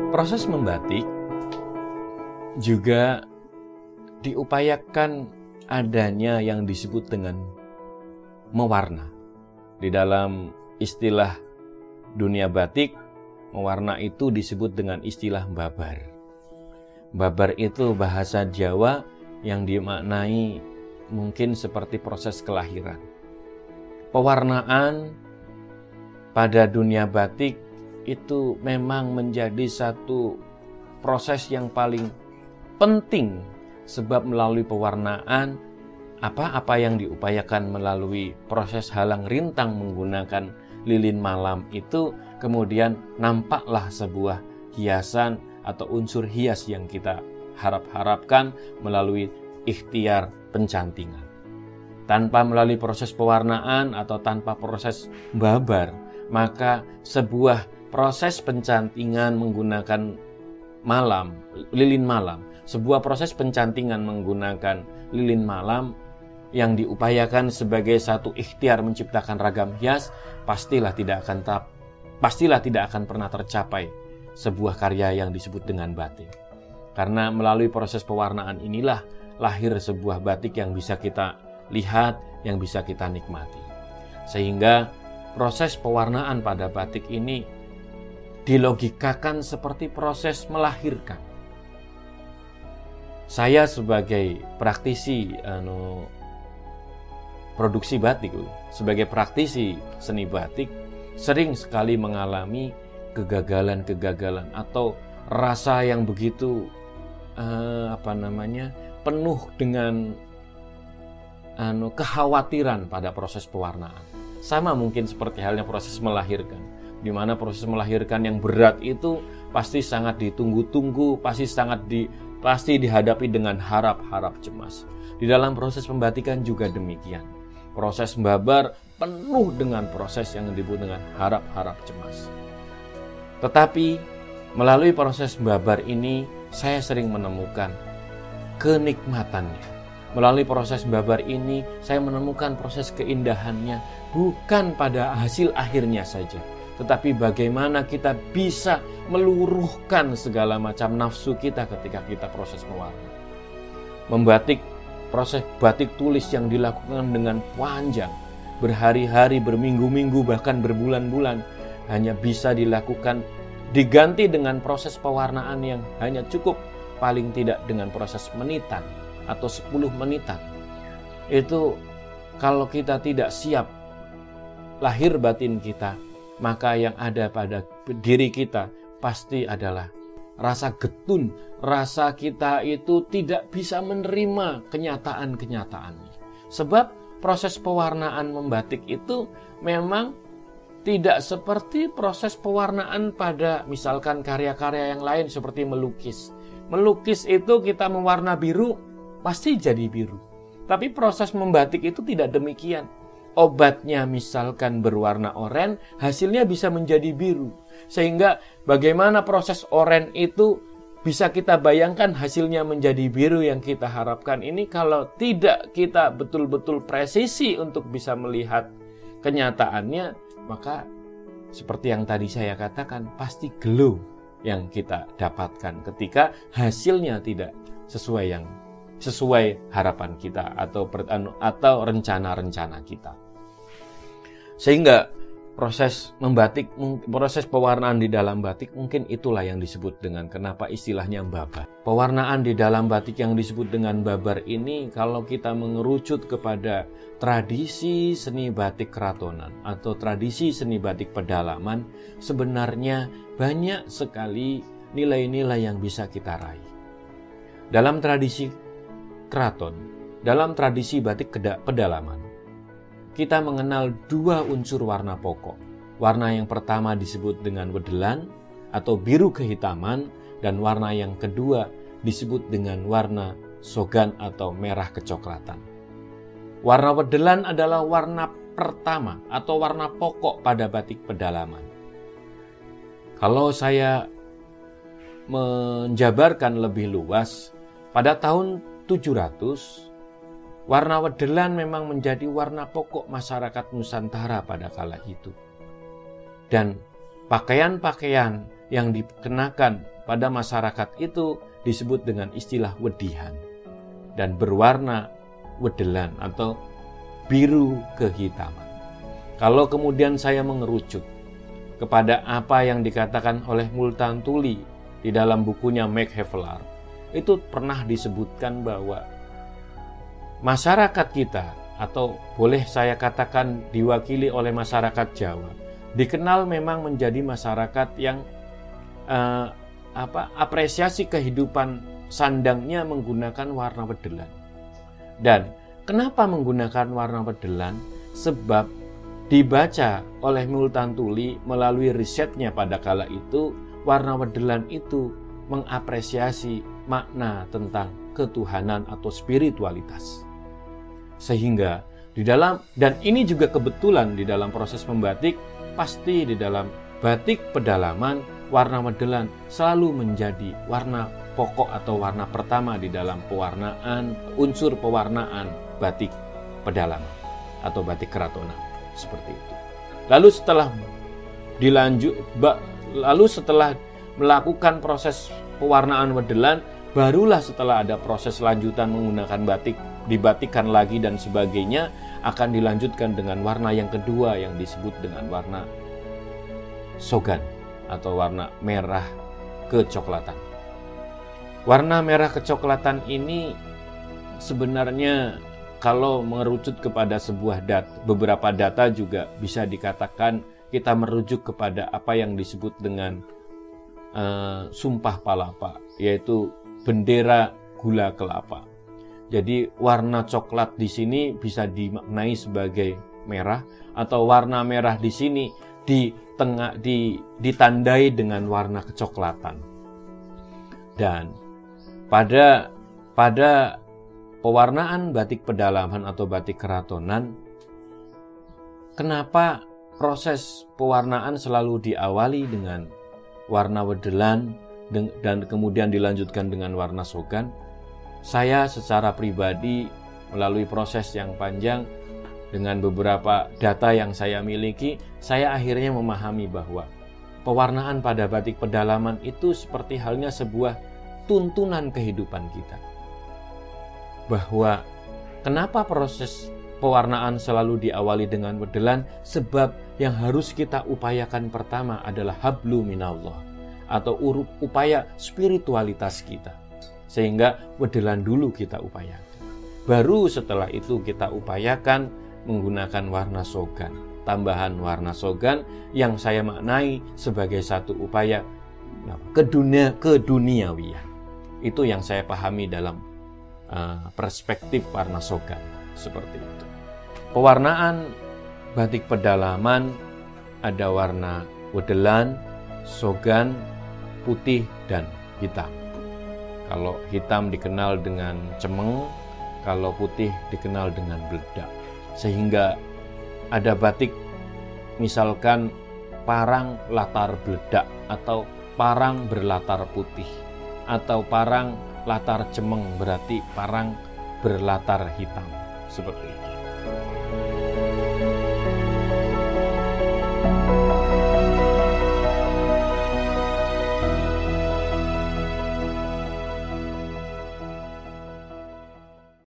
Proses membatik juga diupayakan adanya yang disebut dengan mewarna. Di dalam istilah dunia batik, mewarna itu disebut dengan istilah babar. Babar itu bahasa Jawa yang dimaknai mungkin seperti proses kelahiran. Pewarnaan pada dunia batik itu memang menjadi satu proses yang paling penting, sebab melalui pewarnaan apa-apa yang diupayakan melalui proses halang rintang menggunakan lilin malam itu kemudian nampaklah sebuah hiasan atau unsur hias yang kita harapkan melalui ikhtiar pencantingan. Tanpa melalui proses pewarnaan atau tanpa proses babar, maka sebuah proses pencantingan menggunakan lilin malam, sebuah proses pencantingan menggunakan lilin malam yang diupayakan sebagai satu ikhtiar menciptakan ragam hias, pastilah tidak akan pernah tercapai sebuah karya yang disebut dengan batik. Karena melalui proses pewarnaan inilah lahir sebuah batik yang bisa kita lihat, yang bisa kita nikmati. Sehingga proses pewarnaan pada batik ini dilogikakan seperti proses melahirkan. Saya sebagai praktisi produksi batik, sebagai praktisi seni batik, sering sekali mengalami kegagalan atau rasa yang begitu penuh dengan kekhawatiran pada proses pewarnaan. Sama mungkin seperti halnya proses melahirkan, di mana proses melahirkan yang berat itu pasti sangat ditunggu-tunggu, pasti dihadapi dengan harap-harap cemas. Di dalam proses pembatikan juga demikian. Proses membabar penuh dengan proses yang disebut dengan harap-harap cemas. Tetapi melalui proses membabar ini saya sering menemukan kenikmatannya. Melalui proses membabar ini saya menemukan proses keindahannya bukan pada hasil akhirnya saja, tetapi bagaimana kita bisa meluruhkan segala macam nafsu kita ketika kita proses mewarna. Membatik, proses batik tulis yang dilakukan dengan panjang, berhari-hari, berminggu-minggu, bahkan berbulan-bulan, hanya bisa dilakukan diganti dengan proses pewarnaan yang hanya cukup paling tidak dengan proses menitan atau 10 menitan. Itu kalau kita tidak siap lahir batin kita, maka yang ada pada diri kita pasti adalah rasa getun, rasa kita itu tidak bisa menerima kenyataan-kenyataan. Sebab proses pewarnaan membatik itu memang tidak seperti proses pewarnaan pada misalkan karya-karya yang lain seperti melukis. Melukis itu kita mewarna biru, pasti jadi biru. Tapi proses membatik itu tidak demikian. Obatnya misalkan berwarna oranye, hasilnya bisa menjadi biru. Sehingga bagaimana proses oranye itu bisa kita bayangkan hasilnya menjadi biru yang kita harapkan ini, kalau tidak kita betul-betul presisi untuk bisa melihat kenyataannya, maka seperti yang tadi saya katakan, pasti glow yang kita dapatkan ketika hasilnya tidak sesuai harapan kita atau rencana-rencana kita. Sehingga proses membatik, proses pewarnaan di dalam batik mungkin itulah yang disebut dengan kenapa istilahnya babar. Pewarnaan di dalam batik yang disebut dengan babar ini, kalau kita mengerucut kepada tradisi seni batik keratonan atau tradisi seni batik pedalaman, sebenarnya banyak sekali nilai-nilai yang bisa kita raih. Dalam tradisi keraton, dalam tradisi batik pedalaman, kita mengenal dua unsur warna pokok. Warna yang pertama disebut dengan wedelan atau biru kehitaman, dan warna yang kedua disebut dengan warna sogan atau merah kecoklatan. Warna wedelan adalah warna pertama atau warna pokok pada batik pedalaman. Kalau saya menjabarkan lebih luas, pada tahun 700, warna wedelan memang menjadi warna pokok masyarakat Nusantara pada kala itu. Dan pakaian-pakaian yang dikenakan pada masyarakat itu disebut dengan istilah wedihan dan berwarna wedelan atau biru kehitaman. Kalau kemudian saya mengerucut kepada apa yang dikatakan oleh Multatuli di dalam bukunya Mac Havelaar, itu pernah disebutkan bahwa masyarakat kita, atau boleh saya katakan diwakili oleh masyarakat Jawa, dikenal memang menjadi masyarakat yang apresiasi kehidupan sandangnya menggunakan warna wedelan. Dan kenapa menggunakan warna wedelan? Sebab dibaca oleh Multatuli melalui risetnya pada kala itu, warna wedelan itu mengapresiasi makna tentang ketuhanan atau spiritualitas. Sehingga di dalam, dan ini juga kebetulan di dalam proses membatik, pasti di dalam batik pedalaman, warna wedelan selalu menjadi warna pokok atau warna pertama di dalam pewarnaan, unsur pewarnaan batik pedalaman atau batik keratonan, seperti itu. Lalu setelah melakukan proses pewarnaan wedelan, barulah setelah ada proses lanjutan menggunakan batik, dibatikkan lagi dan sebagainya, akan dilanjutkan dengan warna yang kedua yang disebut dengan warna sogan atau warna merah kecoklatan. Warna merah kecoklatan ini sebenarnya kalau mengerucut kepada beberapa data juga bisa dikatakan kita merujuk kepada apa yang disebut dengan sumpah palapa, yaitu bendera gula kelapa. Jadi warna coklat di sini bisa dimaknai sebagai merah, atau warna merah di sini ditandai dengan warna kecoklatan. Dan pada pewarnaan batik pedalaman atau batik keratonan, kenapa proses pewarnaan selalu diawali dengan warna wedelan dan kemudian dilanjutkan dengan warna sogan? Saya secara pribadi melalui proses yang panjang dengan beberapa data yang saya miliki, saya akhirnya memahami bahwa pewarnaan pada batik pedalaman itu seperti halnya sebuah tuntunan kehidupan kita. Bahwa kenapa proses pewarnaan selalu diawali dengan wedelan? Sebab yang harus kita upayakan pertama adalah hablu minallah, atau upaya spiritualitas kita. Sehingga wedelan dulu kita upayakan. Baru setelah itu kita upayakan menggunakan warna sogan, tambahan warna sogan yang saya maknai sebagai satu upaya keduniawian. Itu yang saya pahami dalam perspektif warna sogan, seperti itu. Pewarnaan batik pedalaman ada warna wedelan, sogan, putih, dan hitam. Kalau hitam dikenal dengan cemeng, kalau putih dikenal dengan beledak. Sehingga ada batik misalkan parang latar beledak, atau parang berlatar putih, atau parang latar cemeng, berarti parang berlatar hitam, seperti itu.